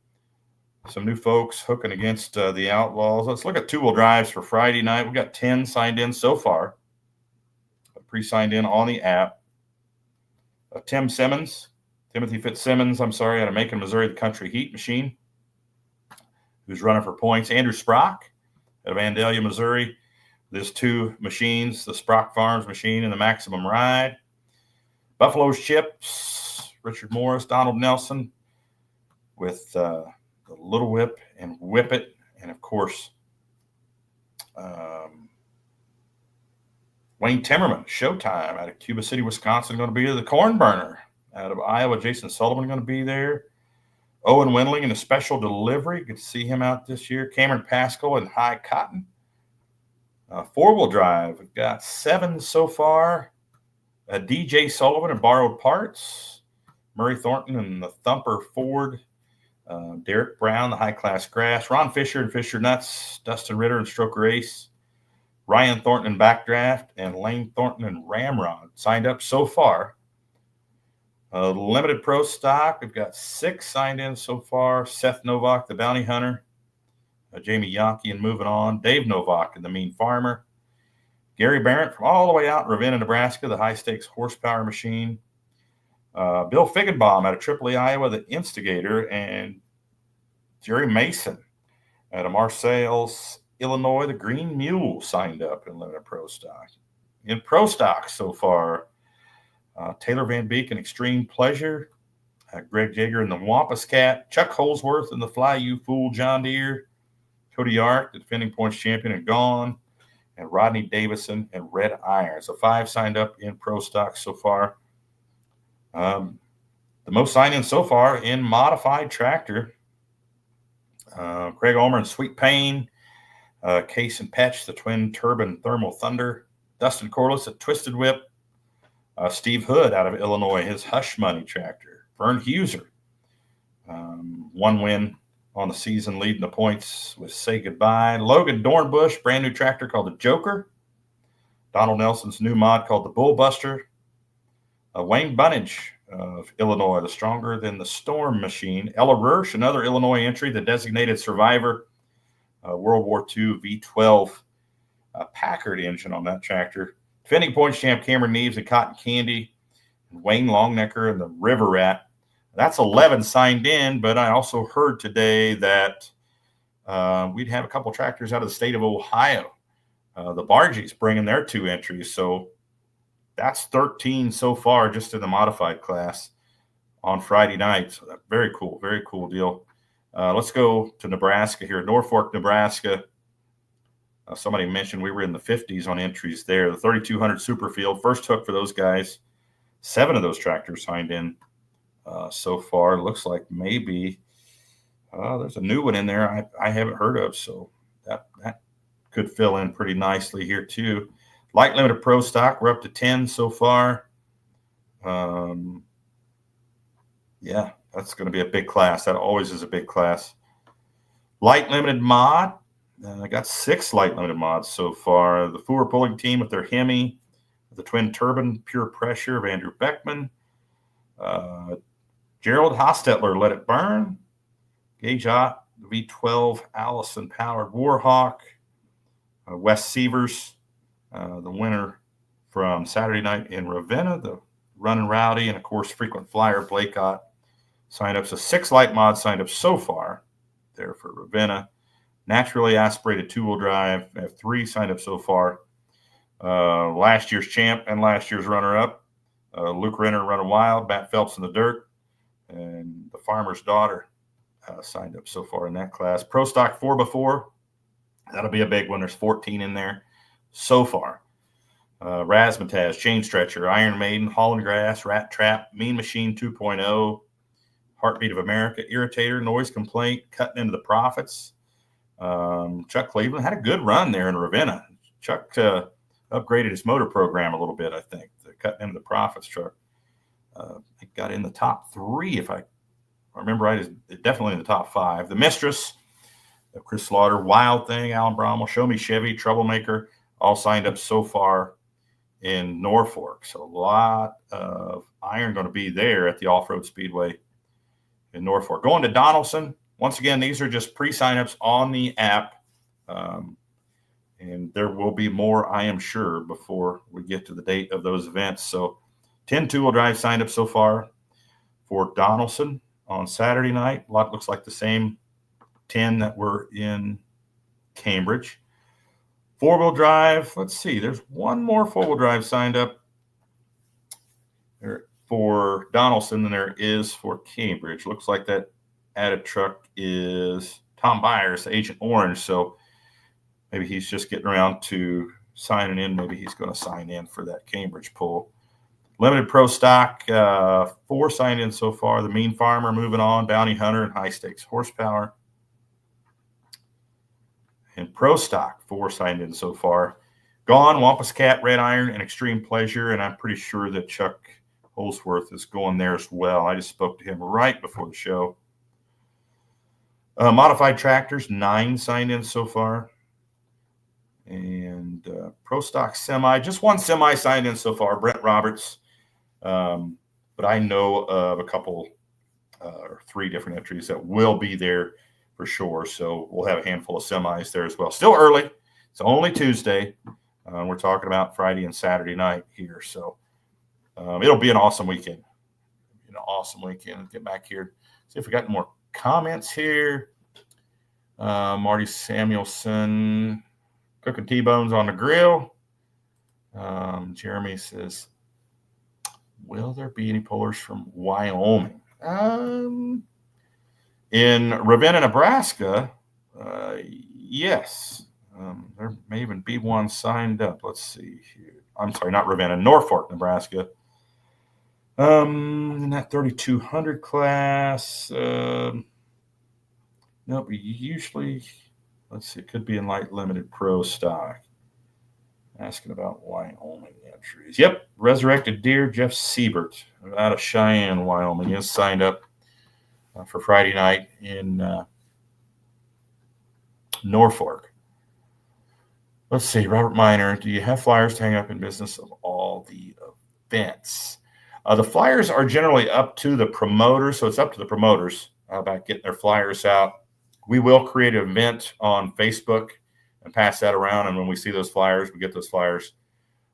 [SPEAKER 2] some new folks hooking against the Outlaws. Let's look at 2-wheel drives for Friday night. We've got 10 signed in so far. Pre-signed in on the app. Timothy Fitzsimmons, out of Macon, Missouri, the Country Heat Machine, who's running for points. Andrew Sprock out of Vandalia, Missouri. There's 2 machines, the Sprock Farms machine and the Maximum Ride. Buffalo's Chips, Richard Morris, Donald Nelson with the Little Whip and Whip It. And, of course, Wayne Timmerman, Showtime out of Cuba City, Wisconsin, going to be there. The Corn Burner out of Iowa, Jason Sullivan going to be there. Owen Wendling in a special delivery. Good to see him out this year. Cameron Pascal in High Cotton. 4-wheel drive. We've got 7 so far. DJ Sullivan in Borrowed Parts. Murray Thornton in the Thumper Ford. Derek Brown, the High Class Grass. Ron Fisher and Fisher Nuts. Dustin Ritter and Stroker Ace. Ryan Thornton in Backdraft, and Lane Thornton in Ramrod signed up so far. Limited Pro Stock, we've got 6 signed in so far. Seth Novak, the Bounty Hunter. Jamie Yonke and Moving On. Dave Novak and the Mean Farmer. Gary Barrett from all the way out in Ravena, Nebraska, the High Stakes Horsepower Machine. Bill Figgenbaum out of Tripoli, Iowa, the Instigator. And Jerry Mason out of Marseilles, Illinois, the Green Mule signed up in Limited Pro Stock. In Pro Stock so far, Taylor Van Beek in Extreme Pleasure, Greg Jaeger in the Wampus Cat, Chuck Holsworth in the Fly You Fool John Deere, Cody Yark, the defending points champion and Gone, and Rodney Davison and Red Iron. So 5 signed up in Pro Stock so far. The most signed in so far in Modified Tractor, Craig Ulmer and Sweet Pain, Case and Patch, the Twin Turbine Thermal Thunder. Dustin Corliss at Twisted Whip. Steve Hood out of Illinois, his Hush Money tractor. Vern Huser, 1 win on the season, leading the points with Say Goodbye. Logan Dornbush, brand new tractor called the Joker. Donald Nelson's new mod called the Bullbuster. Wayne Bunnage of Illinois, the Stronger Than the Storm Machine. Ella Rourke, another Illinois entry, the Designated Survivor. World War II V12 Packard engine on that tractor. Defending points champ Cameron Neves and Cotton Candy. And Wayne Longnecker and the River Rat. That's 11 signed in, but I also heard today that we'd have a couple tractors out of the state of Ohio. The Bargies bringing their 2 entries. So that's 13 so far just in the modified class on Friday night. So that's very cool deal. Let's go to Nebraska here, Norfolk, Nebraska. Somebody mentioned we were in the 50s on entries there. The 3200 Superfield, first hook for those guys. 7 of those tractors signed in so far. Looks like maybe there's a new one in there I haven't heard of, so that could fill in pretty nicely here too. Light limited pro stock, we're up to 10 so far. Yeah, that's going to be a big class. That always is a big class. Light limited mod. I got 6 light limited mods so far. The Fuhr pulling team with their Hemi, the twin turbine pure pressure of Andrew Beckman. Gerald Hostetler, Let It Burn. Gage Ott, V12 Allison powered Warhawk. Wes Sievers, the winner from Saturday night in Ravena, the Running Rowdy, and of course frequent flyer Blake Ott signed up. So 6 light mods signed up so far there for Ravena. Naturally aspirated 2-wheel drive. I have 3 signed up so far. Last year's champ and last year's runner-up. Luke Renner, Running Wild. Matt Phelps in the dirt. And the Farmer's Daughter signed up so far in that class. Pro Stock 4x4. That'll be a big one. There's 14 in there so far. Razzmatazz, Chain Stretcher, Iron Maiden, Holland Grass, Rat Trap, Mean Machine 2.0, Heartbeat of America, Irritator, Noise Complaint, Cutting Into the Profits. Chuck Cleveland had a good run there in Ravena. Chuck upgraded his motor program a little bit, I think. The Cutting Into the Profits truck. It got in the top 3, if I remember right. Is definitely in the top 5. The Mistress, Chris Slaughter, Wild Thing, Alan Brommel, Show Me Chevy, Troublemaker, all signed up so far in Norfolk. So a lot of iron going to be there at the Off-Road Speedway in Norfolk. Going to Donnelson. Once again, these are just pre-signups on the app. And there will be more, I am sure, before we get to the date of those events. So 10 two-wheel drive signed up so far for Donnelson on Saturday night. A lot looks like the same 10 that were in Cambridge. 4-wheel drive, let's see. There's one more 4-wheel drive signed up there for Donnelson than there is for Cambridge. Looks like that added truck is Tom Byers, Agent Orange. So maybe he's just getting around to signing in. Maybe he's going to sign in for that Cambridge pull. Limited pro stock, 4 signed in so far. The Mean Farmer moving on, Bounty Hunter, and High Stakes Horsepower. And pro stock, 4 signed in so far. Gone, Wampus Cat, Red Iron, and Extreme Pleasure. And I'm pretty sure that Chuck Holsworth is going there as well. I just spoke to him right before the show. Modified tractors, 9 signed in so far. And pro stock semi, just 1 semi signed in so far, Brent Roberts. But I know of a couple or 3 different entries that will be there for sure. So we'll have a handful of semis there as well. Still early. It's only Tuesday. We're talking about Friday and Saturday night here. So it'll be an awesome weekend. Get back here. See if we got any more comments here. Marty Samuelson, cooking T-bones on the grill. Jeremy says, will there be any pullers from Wyoming? In Ravena, Nebraska, yes. There may even be one signed up. Let's see here. I'm sorry, not Ravena, Norfolk, Nebraska. In that 3200 class, nope, usually, let's see, it could be in light limited pro stock. Asking about Wyoming entries. Yep, Resurrected Deer, Jeff Siebert out of Cheyenne, Wyoming, is signed up for Friday night in Norfolk. Let's see, Robert Miner, do you have flyers to hang up in business of all the events? The flyers are generally up to the promoters, so it's up to the promoters about getting their flyers out. We will create an event on Facebook and pass that around, and when we see those flyers, we get those flyers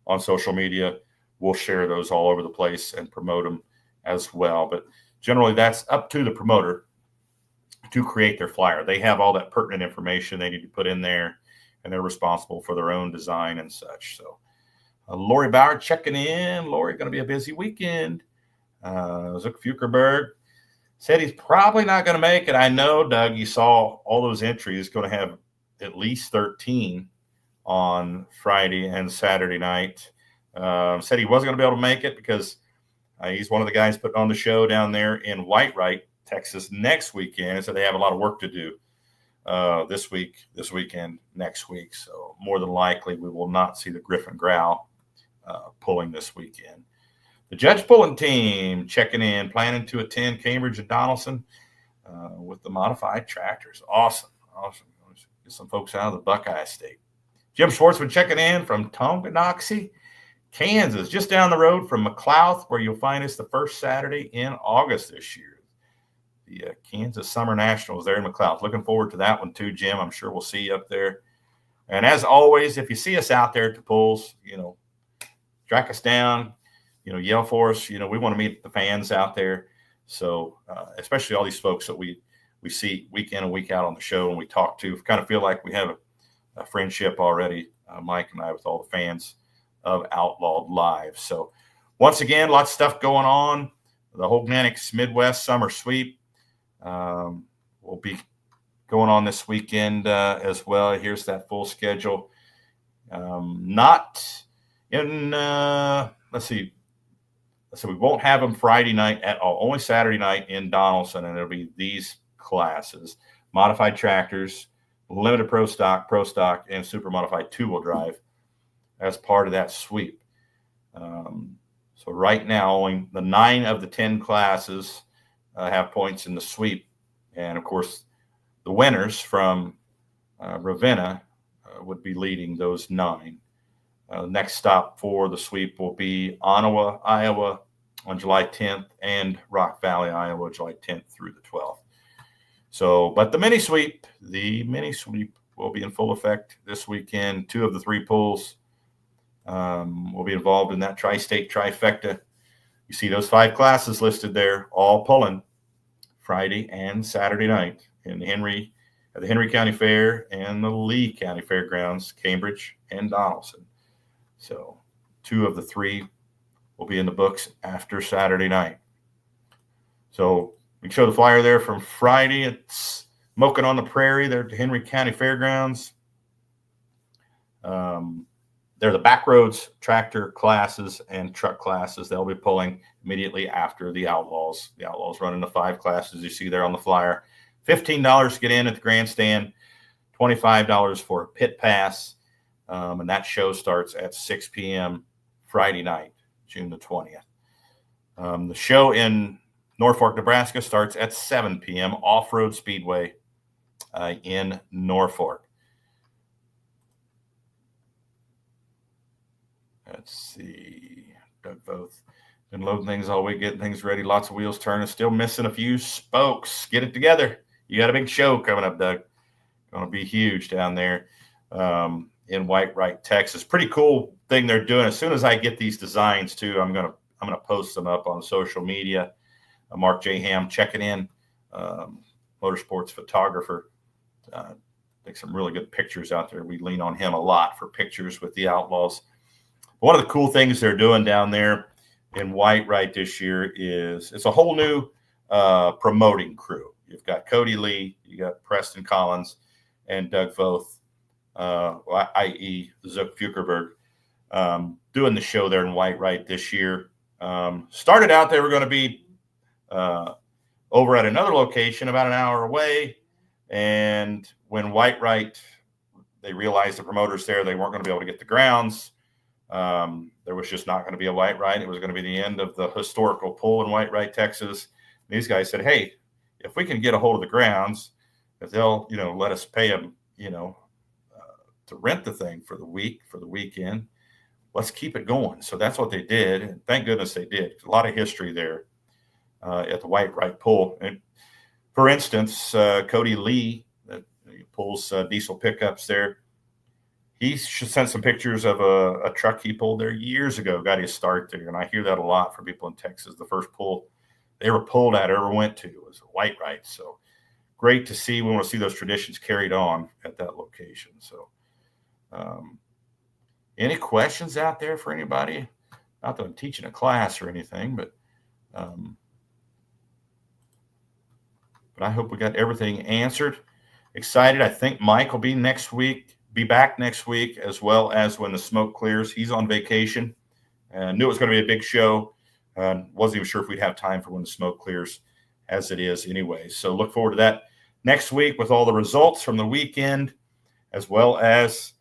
[SPEAKER 2] on social media. We'll share those all over the place and promote them as well. But generally, that's up to the promoter to create their flyer. They have all that pertinent information they need to put in there, and they're responsible for their own design and such. So Lori Bauer checking in. Lori, going to be a busy weekend. Zuck Fukerberg said he's probably not going to make it. I know, Doug, you saw all those entries, going to have at least 13 on Friday and Saturday night. Said he wasn't going to be able to make it because he's one of the guys putting on the show down there in Whitewright, Texas next weekend. So they have a lot of work to do this weekend, next week. So more than likely we will not see the Griffin Growl pulling this weekend. The Judge Pulling team checking in, planning to attend Cambridge and Donnelson with the modified tractors. Awesome. Get some folks out of the Buckeye State. Jim Schwartzman checking in from Tonganoxie, Kansas, just down the road from McLouth, where you'll find us the first Saturday in August this year. The Kansas Summer Nationals there in McLouth. Looking forward to that one too, Jim. I'm sure we'll see you up there. And as always, if you see us out there at the pools, track us down, yell for us. We want to meet the fans out there. So especially all these folks that we see week in and week out on the show and we talk to, kind of feel like we have a friendship already, Mike and I, with all the fans of Outlawed Live. So once again, lots of stuff going on. The Hognanics Midwest Summer Sweep will be going on this weekend as well. Here's that full schedule. Not in, let's see. So we won't have them Friday night at all, only Saturday night in Donnelson, and it'll be these classes: modified tractors, limited pro stock, and super modified two-wheel drive as part of that sweep. So right now, only the 9 of the 10 classes have points in the sweep. And, of course, the winners from Ravena would be leading those 9. Next stop for the sweep will be Ottawa, Iowa on July 10th and Rock Valley, Iowa, July 10th through the 12th. So, but the mini sweep will be in full effect this weekend. 2 of the 3 pools will be involved in that tri-state trifecta. You see those 5 classes listed there, all pulling Friday and Saturday night at the Henry County Fair and the Lee County Fairgrounds, Cambridge and Donnelson. So 2 of the 3 will be in the books after Saturday night. So we can show the flyer there from Friday. It's Smoking on the Prairie there at the Henry County Fairgrounds. They're the backroads tractor classes and truck classes. They'll be pulling immediately after the Outlaws. The Outlaws running the 5 classes you see there on the flyer. $15 to get in at the grandstand, $25 for a pit pass. And that show starts at 6 p.m. Friday night, June the 20th. The show in Norfolk, Nebraska starts at 7 p.m. Off-Road Speedway in Norfolk. Let's see. Doug both been loading things all week, getting things ready. Lots of wheels turning. Still missing a few spokes. Get it together. You got a big show coming up, Doug. Going to be huge down there in Whitewright, Texas. Pretty cool thing they're doing. As soon as I get these designs too, I'm gonna post them up on social media. Mark J. Ham checking in, motorsports photographer. Take some really good pictures out there. We lean on him a lot for pictures with the Outlaws. One of the cool things they're doing down there in Whitewright this year is it's a whole new promoting crew. You've got Cody Lee, you got Preston Collins, and Doug Voth, i.e. Zook Fukerberg, doing the show there in Whitewright this year. Started out, they were going to be over at another location about an hour away. And when Whitewright, they realized the promoters there, they weren't going to be able to get the grounds. There was just not going to be a Whitewright. It was going to be the end of the historical pull in Whitewright, Texas. And these guys said, hey, if we can get a hold of the grounds, if they'll, let us pay them, to rent the thing for the weekend, let's keep it going. So that's what they did. And thank goodness they did. A lot of history there at the Whitewright pull. And for instance, Cody Lee, that pulls diesel pickups there, he sent some pictures of a truck he pulled there years ago, got his start there. And I hear that a lot from people in Texas. The first pull they were pulled at or ever went to was Whitewright. So great to see. We want to see those traditions carried on at that location. So any questions out there for anybody? Not that I'm teaching a class or anything, but but I hope we got everything answered. Excited. I think Mike will be back next week, as well as when the smoke clears. He's on vacation. Knew it was going to be a big show. Wasn't even sure if we'd have time for when the smoke clears, as it is anyway. So look forward to that next week with all the results from the weekend, as well as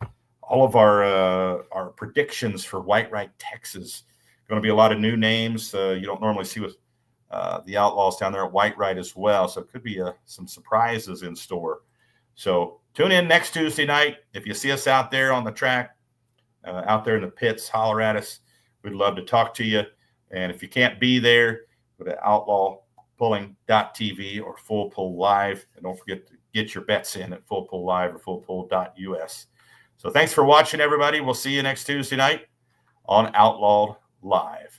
[SPEAKER 2] all of our predictions for Whitewright, Texas. Going to be a lot of new names you don't normally see with the Outlaws down there at Whitewright as well. So it could be some surprises in store. So tune in next Tuesday night. If you see us out there on the track, out there in the pits, holler at us. We'd love to talk to you. And if you can't be there, go to outlawpulling.tv or Full Pull Live. And don't forget to get your bets in at Full Pull Live or fullpull.us. So thanks for watching, everybody. We'll see you next Tuesday night on Outlawed Live.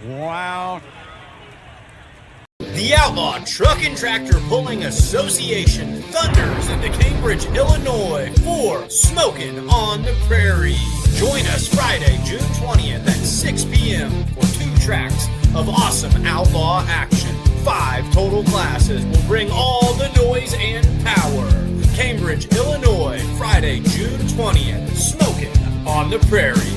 [SPEAKER 4] Wow.
[SPEAKER 1] The Outlaw Truck and Tractor Pulling Association thunders into Cambridge, Illinois for Smokin' on the Prairie. Join us Friday, June 20th at 6 p.m. for 2 tracks of awesome outlaw action. 5 total classes will bring all the noise and power. Cambridge, Illinois, Friday, June 20th. Smokin' on the Prairie.